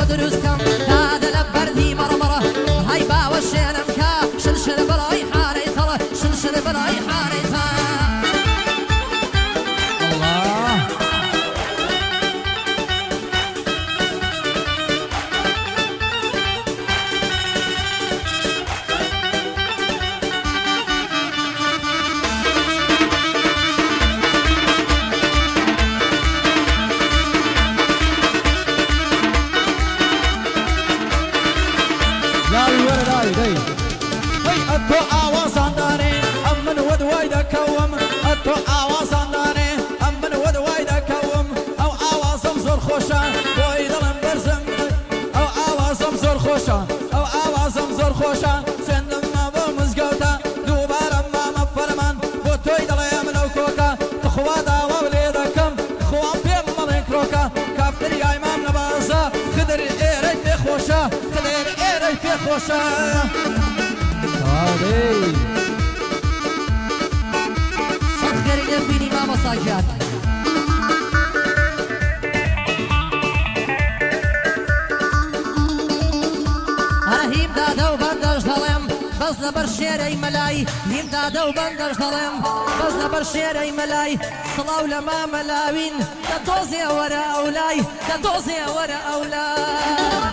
دروس كم هذا لبردي مرمرة هاي باوى الشيلم كا شلشل براي حاري ترى شلشل براي حاري صدقني نبيني ما مساجات أنا هيم دادا وبندش ظلم بس نبر شيري ملاي هيم دادا وبندش ظلم بس نبر شيري ملاي صلاو لما ملاوين تدوزي ورا أولاي تدوزي ورا أولاي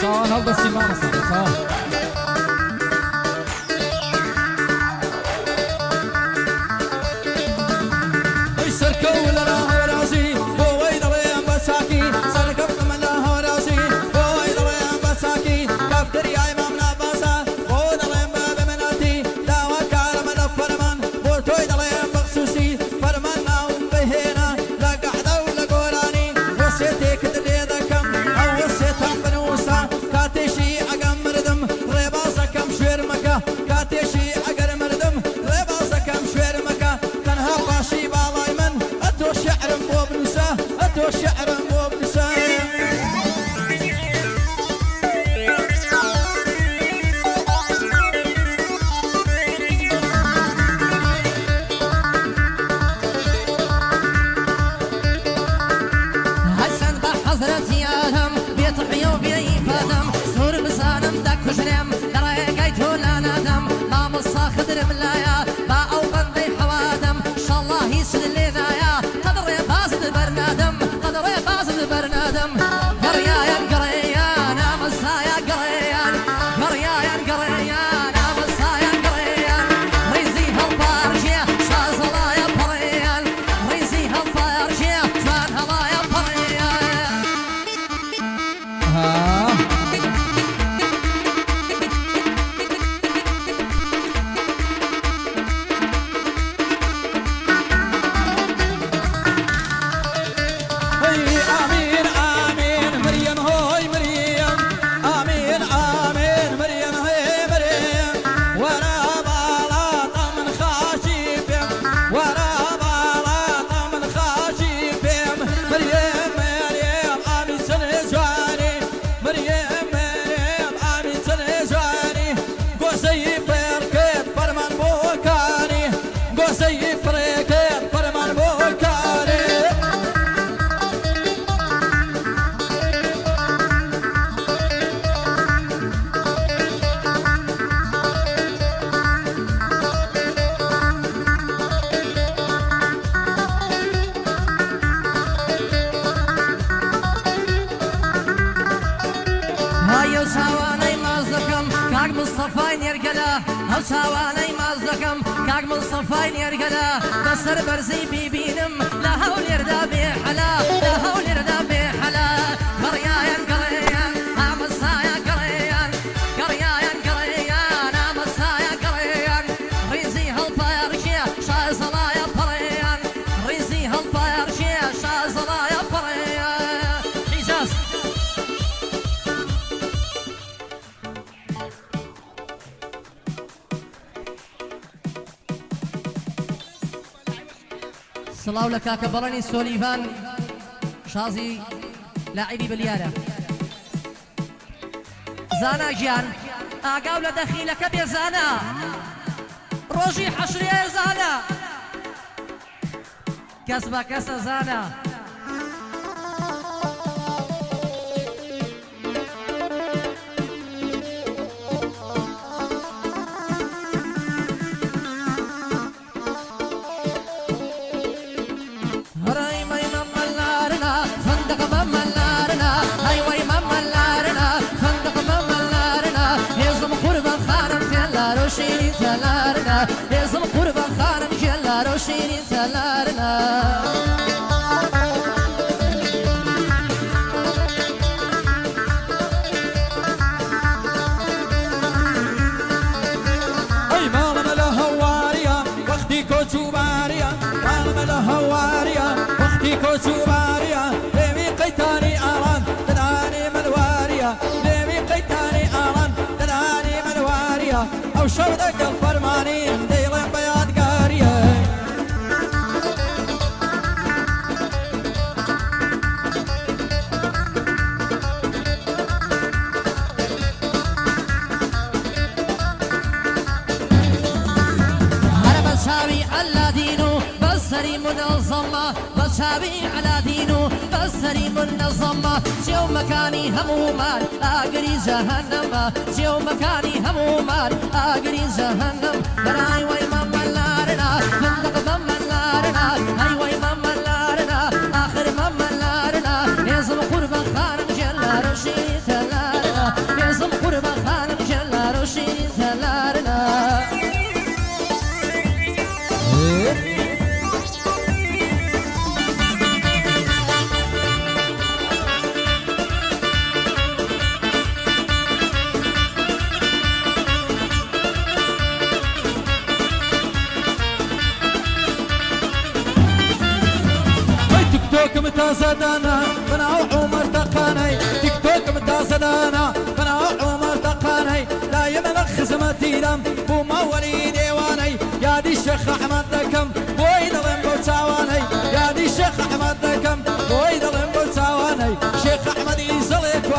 صان هذا السيمان صان يسركوا لنا هرازي بويد ريان بساكي سركب من هرازي بويد ريان بساكي كفتر يا إمامنا باسا بود ريان باب مناتي دعوة كارم فرمان بوتويد ريان بخصوصي فرمان ناوم بهنا لا قعدة ولا قراني وسيتك تديدكم أو وسيتهم بنوسا كاتشي أقام مردم ريباسا كم شوير مكا كاتشي أقر مردم ريباسا كم شوير مكا تنها باشي بالاي من أتو شعر بوبنسا أتو شعر بوبنسا حسن بحضرتي آدم بيت حيو بي فادم سهور بزانم دا كجرم دراي قايتو لا ندم ما مصا خدر ملايا با او بندي حوادم شاء الله يسد لنا يا قدر بازد برنادم قدر بازد برنادم قريان قريان مسايا قريان قريان قريان مسايا قريان ريزي هالبارجي شاز الله يا بريان ريزي هالبارجي جوان هلا يا بريان آمين آمين مريم هوي مريم آمين آمين مريم هي مريم ورا بالاط من خاشيفهم ورا بالاط من خاشيفهم مريم مريم آمين سنة زواني مريم مريم آمين سنة زواني قوسي بركت فرمان بوكاني قوسي بركت فرمان بوكاني هايو ساواني مازدكم كاك مصطفى نيرقلا هاو ساواني مازدكم كاك مصطفى نيرقلا بسر برزي بيبينم لا هول يردا بحلا لا هول يردا بحلا قريان قريان امسايا قريان قريان قريان امسايا قريان ريزي هالبارشي شازلا يا بريان ريزي هالبارشي شازلا يا بريان حجاز سڵاو لە کاکە بەڕەنی سۆلیڤان شازی لاعبی بلیارە زانا گیان ئاگاو لە دەخیلەکە بێ زانا ڕۆژی حەشریە زانا کەس بە کەس ئەزانە شيرين تلارنا يزم قربان خانم جلارو شيرين تلارنا اي مالم الهواريا وقتي كوتشوباريا مالم الهواريا وقتي كوتشوباريا ليمي قيتاني اران تداني ملواريا ليمي قيتاني اران تداني ملواريا او شردك الفرماني ديلين بياض قاريه على دينه بصري منظمة بشابي على دينه بصري منظمة شو مكاني همومان أجري جهنم شو مكاني همومان أجري جهنم براي وي ماما لارنا فندق ماما لارنا هاي وي ماما لارنا آخر ماما لارنا يزم قربان خانم جلا روشي تلارنا يزم قربان خانم جلا روشي تلارنا توك متازدانا بنا عمر تقاني تيك توك متازدانا بنا عمر تقاني لا يملخ زمتي دم بو مولي ديواني يا دي الشيخ احمد دكم بوي ظلم بوتاواني يا دي الشيخ احمد دكم بوي ظلم بوتاواني شيخ احمد يزلك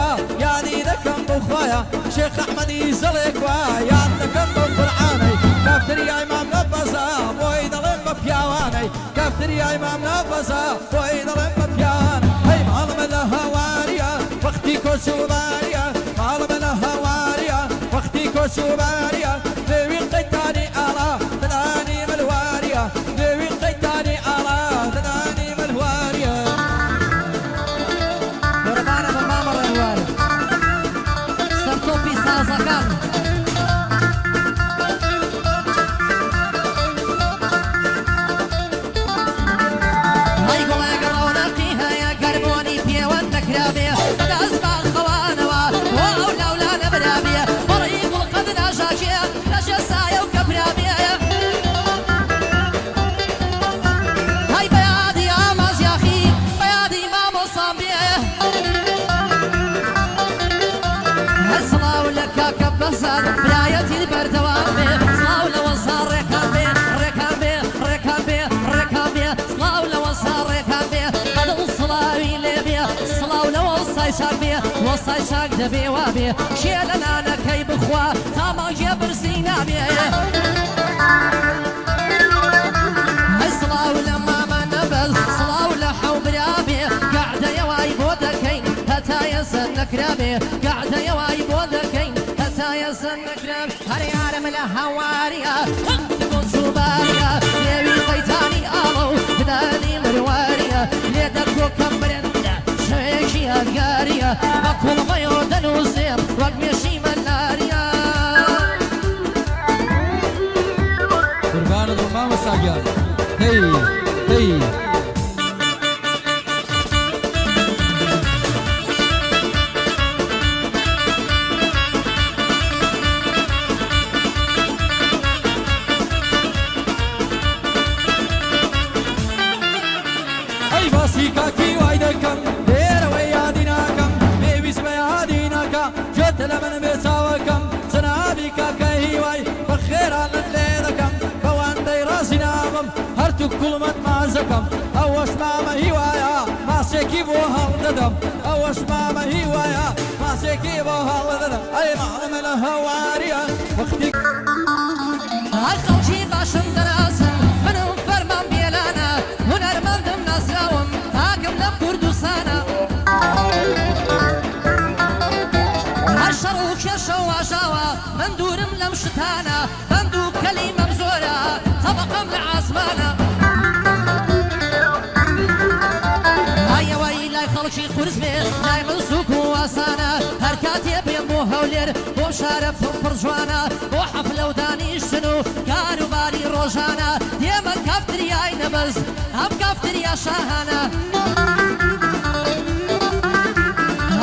يا دي دكم بخوايا شيخ احمد يزلك يا دكم بفرعاني كافتر يا امام نبزا بوي ظلم ببياواني كافتر يا امام نبزا بوي ظلم ببيان هي معلم الهواريا وقتي كوسوباريا معلم الهواريا وقتي كوسوباريا لوي قيتاني ارى تداني ملواريا لوي قيتاني ارى تداني ملواريا قربانا بماما الواري سرطوبي سازقان برايتي البردوامي صلاو لو صار ركابي ركابي ركابي ركابي صلاو لو صار ركابي بدل صلاوي لبي صلاو لو صاي شاكبي وصاي شاك دبي وابي شيلنا انا كي بخوا تاما جبر سينابي هاي صلاو لما ما نبل صلاو لحو برابي قاعدة يواي بودكين هتا يسنك رابي قاعدة يواي بودكين يا سنكرم هري عالم الهواريا تكون صوباريا ليوي قيتاني آلو بداني مرواريا ليدكو كمبرندا شويكي أدقاريا بكل غيودا نوزير وقميشي ملاريا قربان الضمام الساقيا هي هي كاكي وايدكم دير وياديناكم بيبيس بياديناكا جت لمن بيساوكم سنابي كاكي واي بخير على الليلكم بوان دي راسي نامم هرتو كل مت مازكم اوش ماما هوايا ما سيكي بوها وددم اوش ماما هوايا ما سيكي بوها وددم اي معلم الهواريا وقتي هالخوشي باشم دراسم منو فرمان بيلانا هنر من جوانە بۆ حەفلە و دانیشتن و کاروباری ڕۆژانە دێمە کافتریای نەبەز ئەم کافتریا شاهانە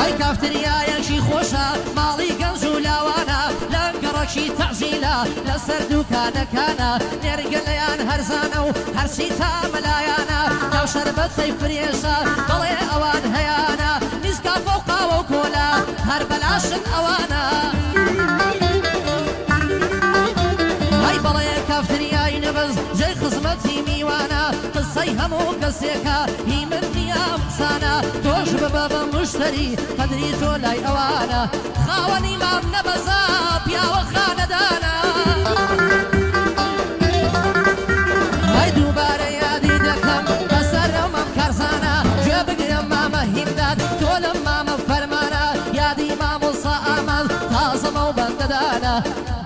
هەی کافتریایەکی خۆشە ماڵی گەنج و لاوانە لەنگەڕەکی تەعزیلە لەسەر دووکانەکانە نێرگەلەیان هەرزانە و هەرچی تامەلایانە ناو شەربەتەی فرێشە بەڵێ ئەوان هەیانە میزکافە و قاوە و کۆلا هەر بەلاشن ئەوانە هەی بەڵێ کافتریای نەبەز جێی خزمەتی میوانە قسەی هەموو کەسێکە هی من نییە ئەم قسانە تۆش ببە بە مشتەری قەدری تۆ لای ئەوانە خاوەنی مام نەبەزە پیاوە خانەدانە هەی دووبارە یادی دەکەم بەسەر ئەمەم کارزانە گوێ بگرم مامە هیمداد تۆ لەم مامە فەرمانە یادی مامۆسا ئاماد تازەمە و بەندەدانە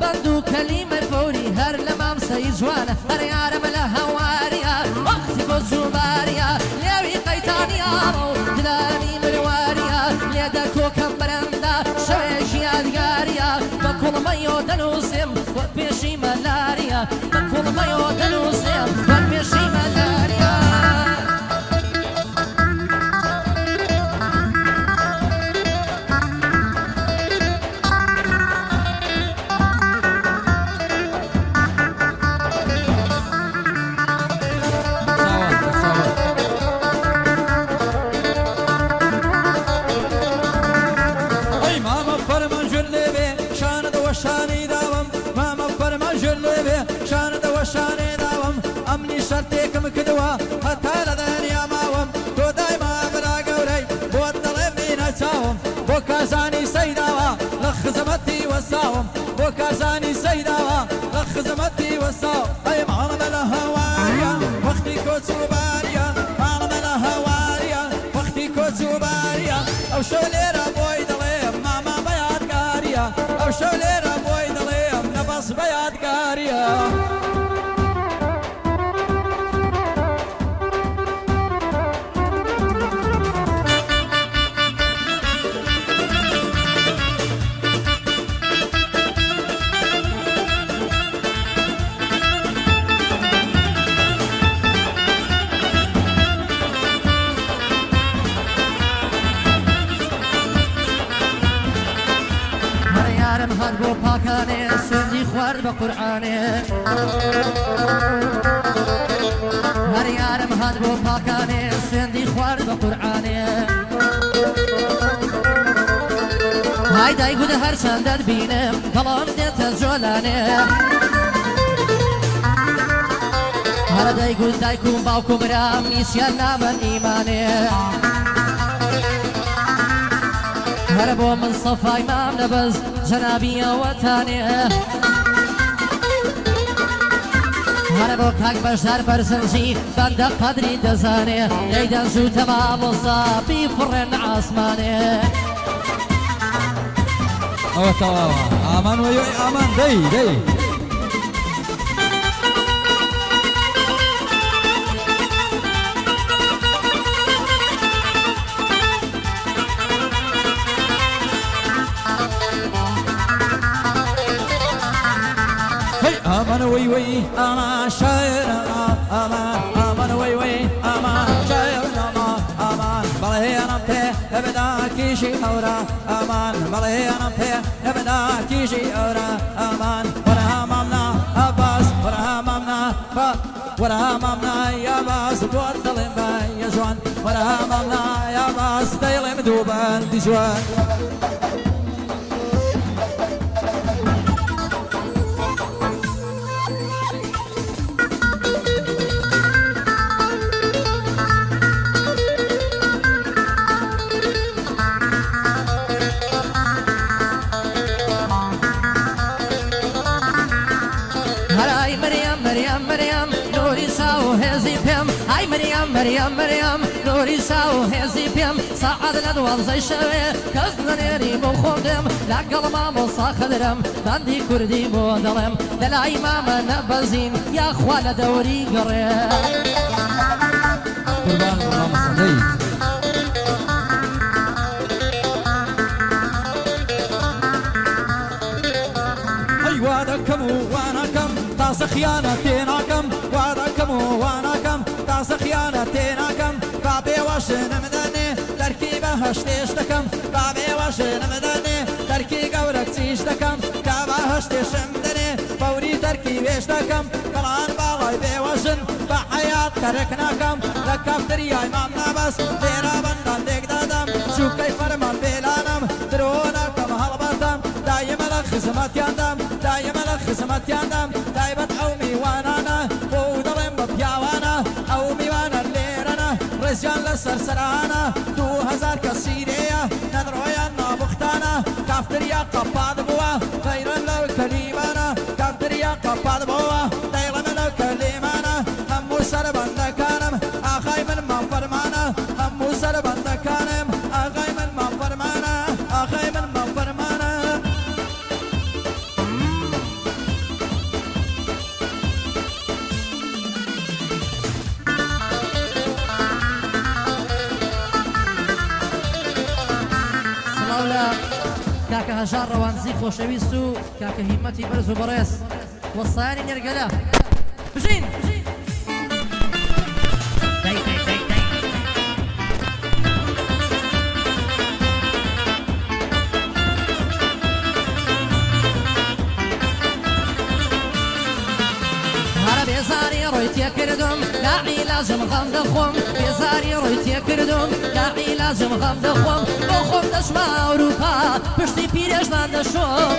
بەند و کەلیمە فەوری هەر لە مام سەی جوانە هەر یارمە لە هەواریە وەقتی بۆ جوباریە لێوی قەیتانیاڕە و دلانی مرواریە لێدە کۆکەم بەرەندا شەوێکی یادگاریە بە کوڵمەیۆ دەنووسێم وەک پێشی مەلاریە بە کوڵمەیۆ دەنووسێم وەک پێشی مەلاریە شانی داوم مامە فەرمانژێر لێبێ شانەدەوە شانێ داوم ئەمنی شەرتێکم کردووە هەتا لە دەنیا ماوم تۆ دایما برا گەورەی بۆت دەڵێ بینە چاوم بۆ کازانی سەیداوە لە خزمەتی وەساوم بۆ کازانی سەیداوە لە خزمەتی وەساوم ئەی ماڵمە لە هەواریە وەختی کۆچوباریە ماڵمە لە هەواریە وەختی کۆچوباریە ئەو شەو لێرە بۆی دەڵێم ماما بە یادگاریە ئەو شەو لێرە بۆی دەڵێم نەبەس بە یادگاریە هەر بۆ پاکانێ سوێندی خوارد بە قورئانێ هەر یارم هات بۆ پاکانێ سوێندی خوارد بە قورئانێ های دایگودە هەر چەندەت بینم بەڵام دێتە جۆلانێ هەرە دایگود دایکوم باوکوم برام میسیان نامەن ئیمانێ هەرە بۆ من سەفای مام نەبەز جەنابی ئەوەتانێ هەرە بۆ کاک بەشدار بەرزنجی بەندە قەدری دەزانێ لەیدەن زووتە مامۆسا بیفڕێن ئاسمانێ ئەوە تەواوە ئامان وەیۆی ئامان دەی دەی أمان وي وي أمان شاير أمان وي وي أمان شاير أمان بلهي أنا بيه أبدا كيشي أورا أمان بلهي أنا بيه أبدا كيشي أورا أمان ورها مامنا أباس ورها مامنا ورها مامنا يا باس بود دلم يا جوان ورها مامنا يا باس دلم دوبان دي جوان مريم نوري ساو هزي بيم ساعد لدوازي شوي كزنا نيري بو خودم لقل مامو صاخدرم باندي كردي بو دلم دلاي ماما نبزين يا خوال دوري قريب قربان ماما صديق خیانە تێناکەم وادەکەم و واناکەم تازە خیانە تێناکەم با بێوەشنم دەنێ دەرکی بەهەشتێش دەکەم با بێوەشنم دەنێ دەرکی گەورە کچیش دەکەم کا بەهەشتێشم دەنێ فەوری دەرکی وێش دەکەم بەڵام باڵای بێوەژن بە حەیات تەرک ناکەم لە کافتریای مام نابەس لێرە بەندان تێک دادەم چووکەی فەرمان بێلانم درۆ ناکەم هەڵبەتەم دایمە لە خزمەتیاندەم دایمە لە خزمەتیاندەم تایبەت ئەو میوانانە بۆ دەڵێم بە پیاوانە ئەو میوانە لێرەنە ڕێزیان لەسەر سەرانە 2000 کەس سیرەیە نەنڕۆیان نابوختانە کافتریا قەپات بووە غەیرەن لەو کەلیمانە کافتریا قەپات بووە دەیڵەمە لەو کەلیمانە هەموو سەربەندەکانم ئاغای من مام فەرمانە هەموو سەربەندەکانم ئاغای من مام فەرمانە ئاغای من مام فەرمانە کاکە هەژار ڕەوانزی خۆشەویست و کاکە هیمەتی بەرز و بەڕێز وەسایانی نێرگەلە بژین هەرە بێزاری ڕۆی تێکردم لا عیلاجم غەم دەخۆم بێزاری ڕۆی تێکردم لا عیلاجم غەم دەخۆم بۆ خۆم دەچمە ئەوروپا پشتی پیرێژمان دەشۆم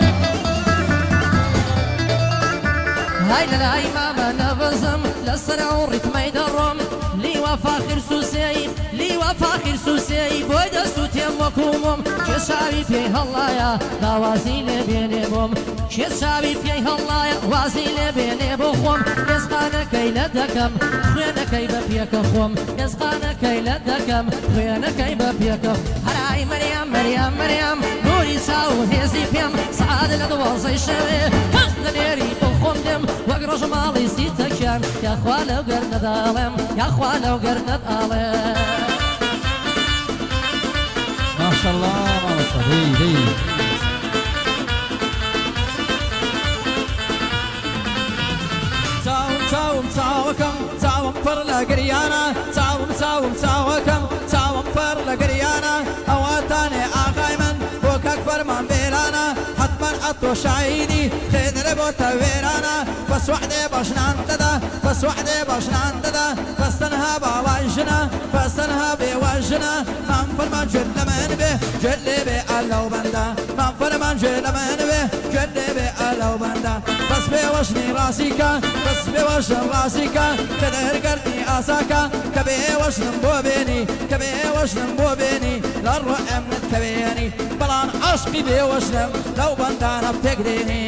هاي لەلای مامە نەبەزم لەسەر ئەو ڕیتمەی دەڕۆم لیوە فاخر سووسێی لیوە فاخر سووسێی بۆی دەسووتێم وەکوومم کێشاوی پێی هەڵایە داوازی لێ بێنێ بۆم کێشاوی پێی هەڵایە وازی لێ بێنێ بۆ خۆم ئێسقانەکەی لە دەکەم خوێنەکەی بە پێکە خۆم ئێسقانەکەی لە دەکەم خوێنەکەی بە پێکە هەرای مەریەم مەریەم مەریەم نوری چاو هێزی پێم سعاد لە دوازەی شەوێ کەس لەنێری بۆ خۆم دێم وەک ڕۆژماڵی سیتەکیان یاخوا لەو گەرنە داڵێم یاخوا لەو گەرنە داڵێم ماشەڵڵا مامۆستا دەی چاوم چاوەکەم چاوم پڕ لە گریانە چاوم چاوەکەم چاوم پڕ لە گریانە ئەواتانێ ئاغای من بۆ کاک فەرمان بێرانە حتمەن ئەتۆ شایدی خێدرە بۆتە وێرانە بەس وەحدێ بەشنان دەدا بەس وەحدێ بەشنان دەدا بەس تەنها باڵای ژنە بەس تەنها بێوە ژنە مام فەرمان گوێت لە من بێ گوێت لێ بێ ئەلەو بەندە مام فەرمان گوێت لە من بێ گوێت لێ بێ ئەلەو بەندە بەس بێوەشنی ڕاستیکە بەس بێوەشن ڕاستیکە کە دەرگەرنی ئاساکە کە بێوەشنم بۆ بێنی کە بێوەشنم بۆ بێنی لە ڕۆ ئەمنت کە بێنی بەڵام عاشقی بێوەشنم لەو بەندانە پێک دێنی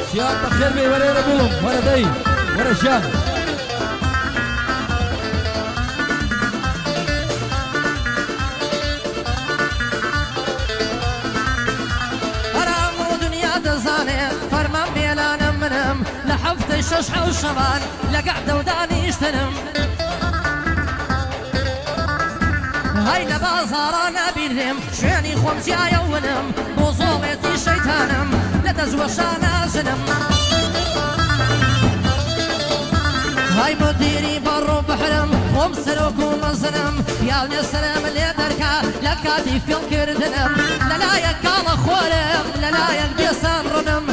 سیاد بەخێر بێ وەرێرە بووم وەرە دەی وەرە ژیان فەرمان بێلانم منم لە هەفتەی شەش حەو شەوان لە گەعدە و دانیشتنم هەی لە بازاڕا نابیرێم شوێنی خۆم جیایە ونم بۆ زۆڵێتی شەیتانم لە دەزوەشا نازنم هەی بۆ دیری بەڕۆ بەحرم خۆم سەرۆک و مەزنم پیاونێ سەرم لێ دەرکا لە کاتی فیڵکردنم لەلایەک کاڵە خۆرم لەلایەک بێسان ڕنم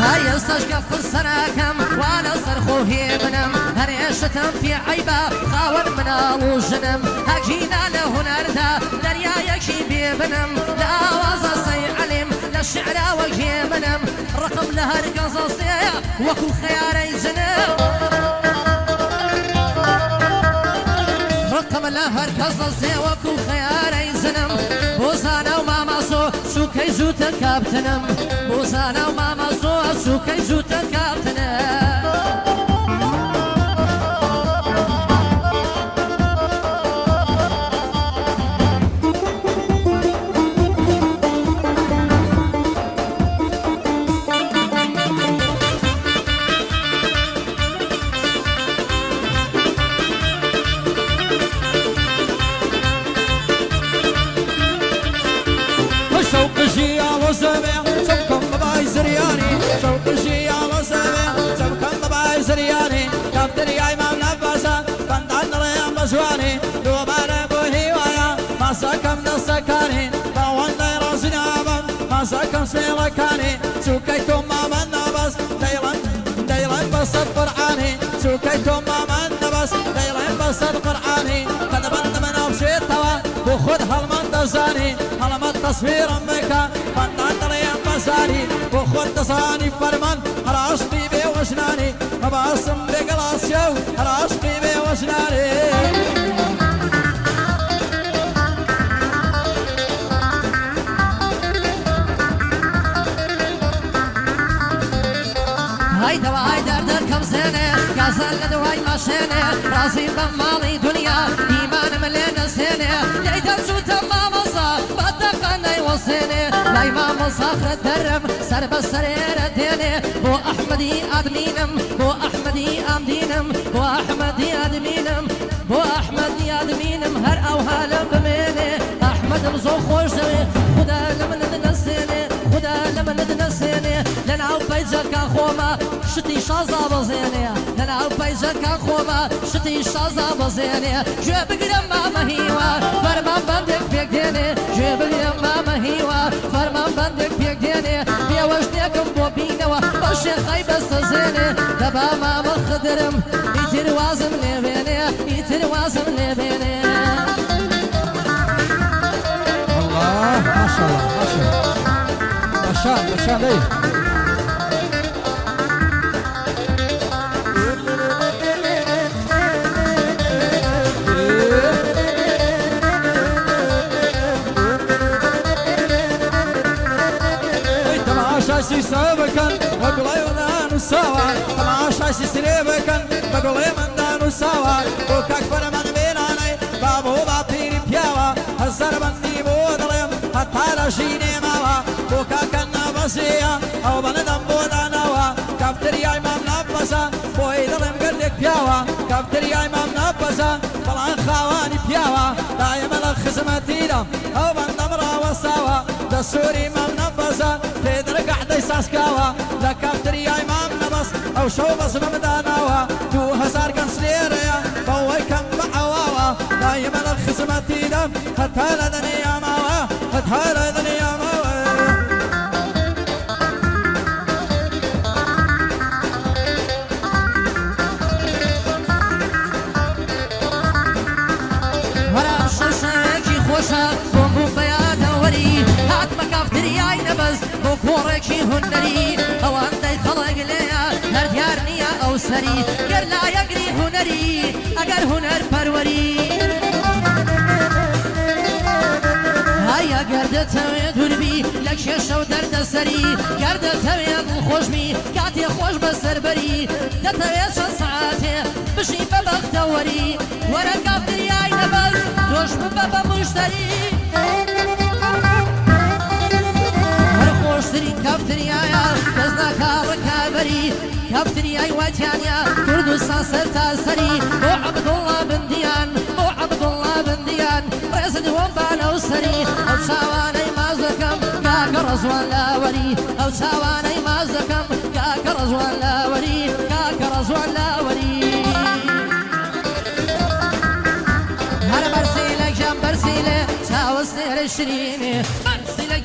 هەر ئێستاشکە فرسەراکەم وانە سەرخۆ هێبنم هەرێشتم پێ عەیبە خاوەن مناڵ و ژنم هەکینا لە هونەردا دەریایەکی بێبنم لە ئاوازە سەیعەلیم لە شعراوە گێمنم ڕقم لە هەر گەزەسەیە وەکو خەیارەی جنم ڕقم لە هەر گەزەسێ وەکو خەیارەی جنم بۆ زانە و ماماسۆ سوکەی زووتە کاپتنم بۆ زانە و ماماسۆ سوکەی زووتە کاپتنم شوقشي على سمع سبكم باي زرياني شوقشي على سمع سبكم باي زرياني كفتري اي مام نفسا بندان ريام بزواني دوباره بوهيوايا ما سكم نسكاني باوان ديرا زنابم ما سكم سيلكاني سوكيتم ماما نبس ديلان بس القرآني سوكيتم ماما نبس ديلان بس القرآني قد بند من أبشير توا وخذ هالمنتزاني هالمنتصوير أمك بندان ريام بزاني وخذ تصاني فرمان هراشقي بي وشناني مباسم بقلاسيو هراشقي بي وشناني هاي دواي دردر كم سنة قاسل دواي ماشينة راسي بمالي دنيا إيمان ملينا سنة ليتا شو تمام وصا بدقنا يوصيني لاي ما مصاخر الدرب سر بسرير الديني بو أحمدي أدمينم بو أحمدي أمدينم بو أحمدي أدمينم بو أحمدي أدمينم هر أو هالم بميني أحمد مزو خوش دوي خدا لمن ندنسيني خدا لمن ندنسيني لنا بيجك خوما شتي شازا بزيني لنا بيجك خوما شتي شازا بزيني جو بقرم ما مهيوا فرمان بندك بيك ديني جو بقرم ما مهيوا فرمان بندك بيك ديني بيوشنيكم بوبينوا بشي خيب السزيني دبا ما مخدرم يتر وازم لبيني يتر وازم لبيني الله ما شاء الله ما شاء الله ما شاء ما شاء الله تماشاشي سابكن بقولي ونانو سوا تماشاشي سريبكن بقولي من دانو سوا وكاك فرمان بيناني بابو باطيني بياوا هزار بندي بودلم حتى رشيني ماوا وكاك النفسية او بندم بوداناوا كافتري امام نفسا بويدلم قلك بياوا كافتري امام نفسا طلعن خواني بياوا دايما الخزمتي دم او بندم راوساوا دسوري امام نفسا تدرك عدي ساسكاوا لكافتري امام نبس او شو بس ممداناوا 2000 كان سليريا بوي كم بعواوا دايما الخزمتي دم حتى لدني يا ماوا حتى لدني يا ماوا ورا شوشاكي خوشا بومبو بيادا وري هات مكافتري اي نبز بوكوركي هنري او عندي خلق ليا هر ديارني او سري قر لا يقري هنري اگر هنر پروري هيا قردت دربي لك شو درد سري قردت خوش بي كاتي خوش بسر بري دتويش ساعتي بشي ببخت وري ورا كافتري اي نبز دوش ببا مشتري خوشترین کافتریایا کەسنا کاڕکابەری کافتریای واتیانیا کوردستان سەرتاسەری بۆ عەبدوڵڵا بندیان بۆ عەبدوڵڵا بندیان ڕێزت وەم بانە و سەری ئەو چاوانەی ماز دەکەم کاکە ڕەزوان لاوەری ئەو چاوانەی ماز دەکەم کاکە ڕەزوان لاوەری کاکە ڕەزوان لاوەری هەر بەرسیلە گیان بەرسیلە چاوە سێرە شرینێ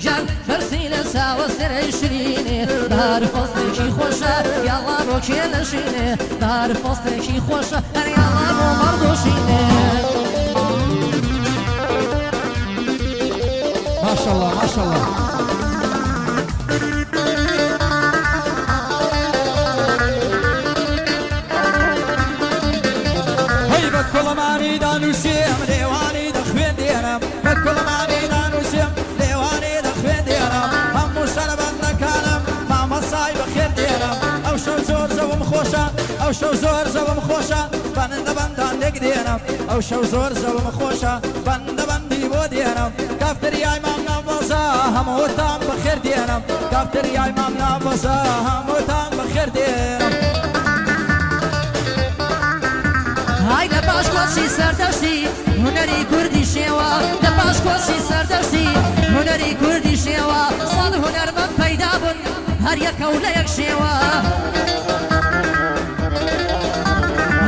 جان برسيلة ساوى سر عشريني دار فصلكي خوشة يلا بوكي نشيني دار فصلكي خوشة يلا بو مردوشيني ما شاء الله ما شاء الله هاي بكل ماني دانوسيم ديواني دخوين دينام بكل ماني دانوسيم ديواني دخوين دينام هم شربان دكانم ما مصاي بخير دينام او شو زور زوم خوشة او شو زور زوم خوشة بند بندان دك دينام او شو زور زوم خوشة بند بندي بو دينام كافتري امام نبزا هموتان بخير دينام كافتري امام نبزا هموتان بخير دينام هاي لباش كوشي سردشتي هنري كردي شيوا لباش كوشي سردشتي هنري كردي شيوا هەر یەکە و لە یەک شێوە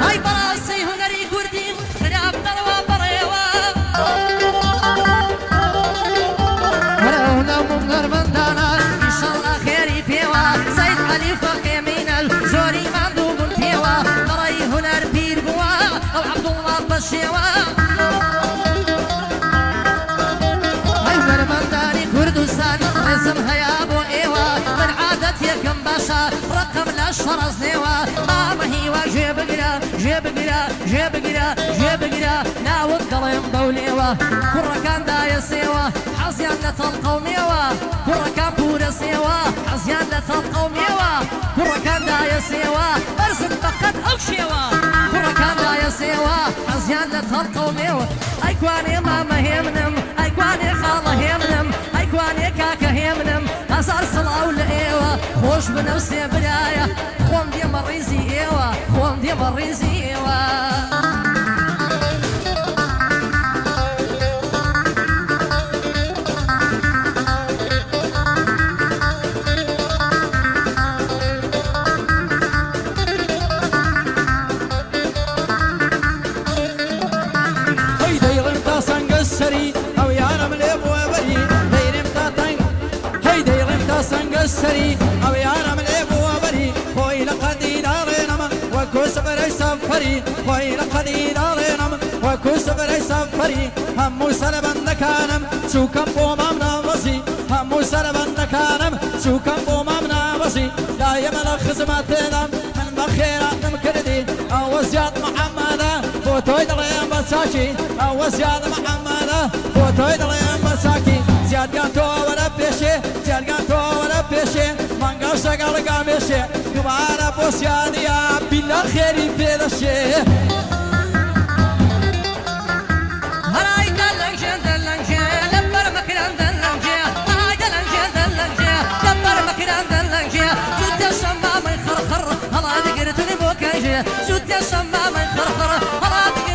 هەی بەڕاستی هونەری کوردی خراپ دەڵەوە بەڕێوە هەرەو نەوم هەرمەندانە ئینشەڵڵا خێری پێوە سەید عەلی فەقێ مینەل زۆری ماندوو بوون پێوە بەڕێی هونەر پیر بووە ئەو عەبدوڵڵا بەشێوە هەی هونەرمەندانی کوردستان ڕێزم هەیە بۆ ئێوە من عادەت یەکەم باشە ڕقم لە شەڕەز نێوە مامە هیوا ژێ بگرە ژێ بگرە ژێ بگرە ژێ بگرە ناوت دەڵێم بەولێوە کوڕەکان دایە سێوە حەزیان لە تەڵقە و مێوە کوڕەکان پورە سێوە حەزیان لە تەڵقە و مێوە کوڕەکان دایە سێوە بەرزن بەقەت ئەو شێوە کوڕەکان دایە سێوە حەزیان لە تەڵقە و مێوە ئەیکوانێ مامە هێمنم ئەیکوانێ خاڵە هێمنم ئەیکوانێ کاکە هێمنم هەزار سڵاو لە ئێوە خۆش بنە و سێ برایە خۆم دێمە ڕیزی ئێوە خۆم دێمە ڕیزی ئێوە هەی دەیڵم تا سەنگە سەری ئەو یارم لێ بووە بەری دەیڵم تا تەنگ هەی دەیڵم تا سەنگە سەری ئەو یارم لێ بووە بەری خۆی لە قەدی داڵێنەمە وەکو سەفەرەی سەفەری خۆی لە قەدی داڵێنەمە وەکو سەفەرەی سەفەری هەموو سەربەندەکانم چووکەم بۆ مام ناوەزی هەموو سەربەندەکانم چووکەم بۆ مام ناوەزی دایەمە لە خزمەتێدام من بە خێراتم کردی ئەوە زیاد محەممەدە بۆ تۆی دەڵێم بە چاکی ئەوە زیاد محەممەدە بۆ تۆی دەڵێم بە چاکی زیادگان تۆ وەرە پێشێ زیادگان تۆ وەرە پێشێ مانگەڵ شەگەڵگا مێشێ دووبارە بۆ سیادیە بیلە خێری پێدەشێ هەرای دەلەنگێ دەلەنگێ لەبەر مەکران دەلەنگێ ئای دەلەنگێ دەلەنگێ لەبەر مەکران دەلەنگێ زوو دەشەم مامەی خەڕخەڕ هەڵا دەگرتنی بۆ کەژێ زوو دەشەم